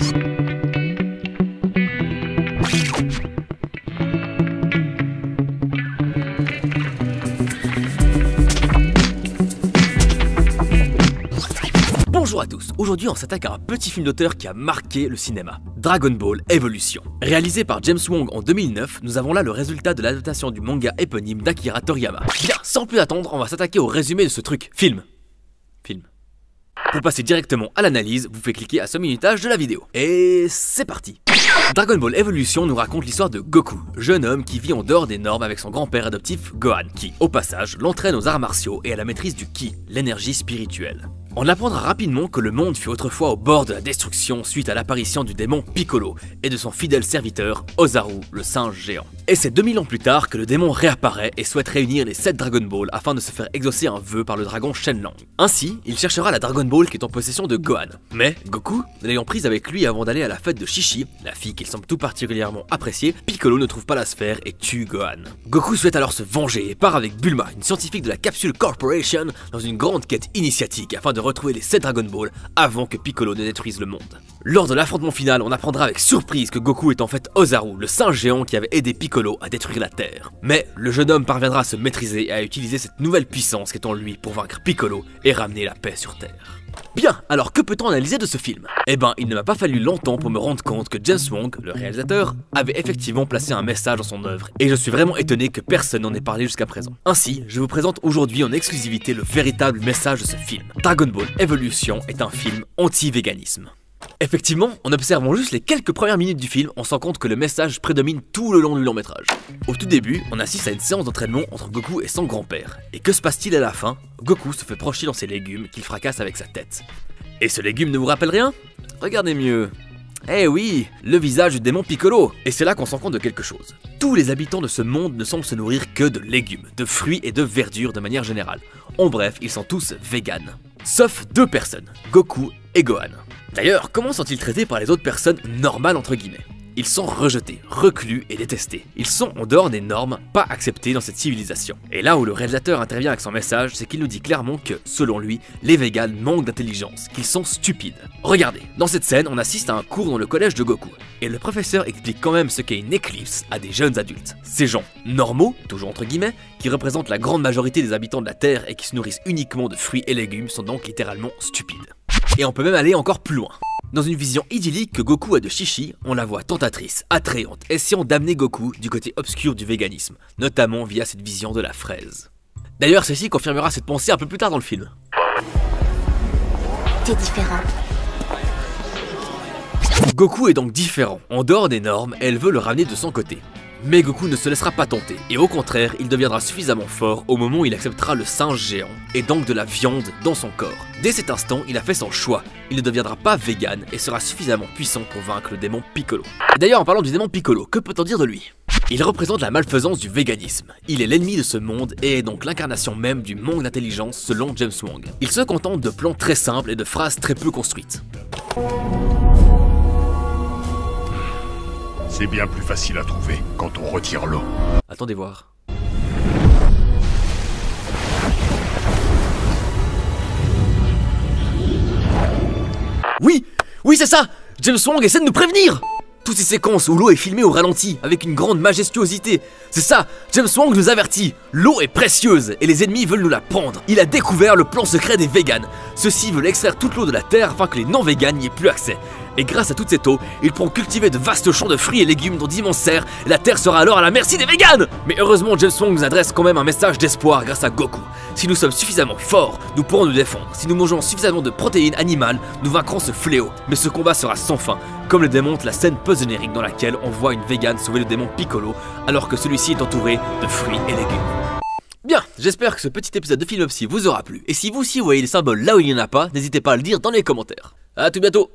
Bonjour à tous, aujourd'hui on s'attaque à un petit film d'auteur qui a marqué le cinéma, Dragon Ball Evolution. Réalisé par James Wong en 2009, nous avons là le résultat de l'adaptation du manga éponyme d'Akira Toriyama. Bien, sans plus attendre, on va s'attaquer au résumé de ce truc, film. Pour passer directement à l'analyse, vous pouvez cliquer à ce minutage de la vidéo. Et c'est parti. Dragon Ball Evolution nous raconte l'histoire de Goku, jeune homme qui vit en dehors des normes avec son grand-père adoptif Gohan, qui, au passage, l'entraîne aux arts martiaux et à la maîtrise du Ki, l'énergie spirituelle. On apprendra rapidement que le monde fut autrefois au bord de la destruction suite à l'apparition du démon Piccolo et de son fidèle serviteur Ozaru, le singe géant. Et c'est 2000 ans plus tard que le démon réapparaît et souhaite réunir les 7 Dragon Ball afin de se faire exaucer un vœu par le dragon Shenlong. Ainsi, il cherchera la Dragon Ball qui est en possession de Gohan. Mais Goku, l'ayant prise avec lui avant d'aller à la fête de Chi-Chi, la fille qu'il semble tout particulièrement apprécier, Piccolo ne trouve pas la sphère et tue Gohan. Goku souhaite alors se venger et part avec Bulma, une scientifique de la Capsule Corporation, dans une grande quête initiatique afin de retrouver les 7 Dragon Ball avant que Piccolo ne détruise le monde. Lors de l'affrontement final, on apprendra avec surprise que Goku est en fait Ozaru, le singe géant qui avait aidé Piccolo à détruire la Terre. Mais le jeune homme parviendra à se maîtriser et à utiliser cette nouvelle puissance qui est en lui pour vaincre Piccolo et ramener la paix sur Terre. Bien, alors que peut-on analyser de ce film? Eh ben, il ne m'a pas fallu longtemps pour me rendre compte que James Wong, le réalisateur, avait effectivement placé un message dans son œuvre, et je suis vraiment étonné que personne n'en ait parlé jusqu'à présent. Ainsi, je vous présente aujourd'hui en exclusivité le véritable message de ce film. Dragon Ball Evolution est un film anti-véganisme. Effectivement, en observant juste les quelques premières minutes du film, on se rend compte que le message prédomine tout le long du long métrage. Au tout début, on assiste à une séance d'entraînement entre Goku et son grand-père. Et que se passe-t-il à la fin? Goku se fait projeter dans ses légumes qu'il fracasse avec sa tête. Et ce légume ne vous rappelle rien? Regardez mieux. Eh oui, le visage du démon Piccolo. Et c'est là qu'on se rend compte de quelque chose. Tous les habitants de ce monde ne semblent se nourrir que de légumes, de fruits et de verdure de manière générale. En bref, ils sont tous véganes. Sauf 2 personnes, Goku et Gohan. D'ailleurs, comment sont-ils traités par les autres personnes normales entre guillemets? Ils sont rejetés, reclus et détestés. Ils sont en dehors des normes, pas acceptés dans cette civilisation. Et là où le réalisateur intervient avec son message, c'est qu'il nous dit clairement que, selon lui, les véganes manquent d'intelligence, qu'ils sont stupides. Regardez, dans cette scène, on assiste à un cours dans le collège de Goku. Et le professeur explique quand même ce qu'est une éclipse à des jeunes adultes. Ces gens normaux, toujours entre guillemets, qui représentent la grande majorité des habitants de la Terre et qui se nourrissent uniquement de fruits et légumes, sont donc littéralement stupides. Et on peut même aller encore plus loin. Dans une vision idyllique que Goku a de Chi-Chi, on la voit tentatrice, attrayante, essayant d'amener Goku du côté obscur du véganisme, notamment via cette vision de la fraise. D'ailleurs, celle-ci confirmera cette pensée un peu plus tard dans le film. T'es différent. Goku est donc différent, en dehors des normes, et elle veut le ramener de son côté. Mais Goku ne se laissera pas tenter, et au contraire, il deviendra suffisamment fort au moment où il acceptera le singe géant, et donc de la viande dans son corps. Dès cet instant, il a fait son choix, il ne deviendra pas vegan et sera suffisamment puissant pour vaincre le démon Piccolo. D'ailleurs, en parlant du démon Piccolo, que peut-on dire de lui? Il représente la malfaisance du véganisme, il est l'ennemi de ce monde et est donc l'incarnation même du manque d'intelligence selon James Wong. Il se contente de plans très simples et de phrases très peu construites. C'est bien plus facile à trouver quand on retire l'eau. Attendez voir. Oui, c'est ça! James Wong essaie de nous prévenir! Toutes ces séquences où l'eau est filmée au ralenti, avec une grande majestuosité. C'est ça, James Wong nous avertit. L'eau est précieuse et les ennemis veulent nous la prendre. Il a découvert le plan secret des véganes. Ceux-ci veulent extraire toute l'eau de la terre afin que les non-véganes n'y aient plus accès. Et grâce à toute cette eau, ils pourront cultiver de vastes champs de fruits et légumes dans d'immenses serres, et la terre sera alors à la merci des véganes! Mais heureusement, James Wong nous adresse quand même un message d'espoir grâce à Goku. Si nous sommes suffisamment forts, nous pourrons nous défendre. Si nous mangeons suffisamment de protéines animales, nous vaincrons ce fléau. Mais ce combat sera sans fin, comme le démontre la scène post-générique dans laquelle on voit une végane sauver le démon Piccolo, alors que celui-ci est entouré de fruits et légumes. Bien, j'espère que ce petit épisode de Filmopsie vous aura plu. Et si vous aussi vous voyez des symboles là où il n'y en a pas, n'hésitez pas à le dire dans les commentaires. A tout bientôt!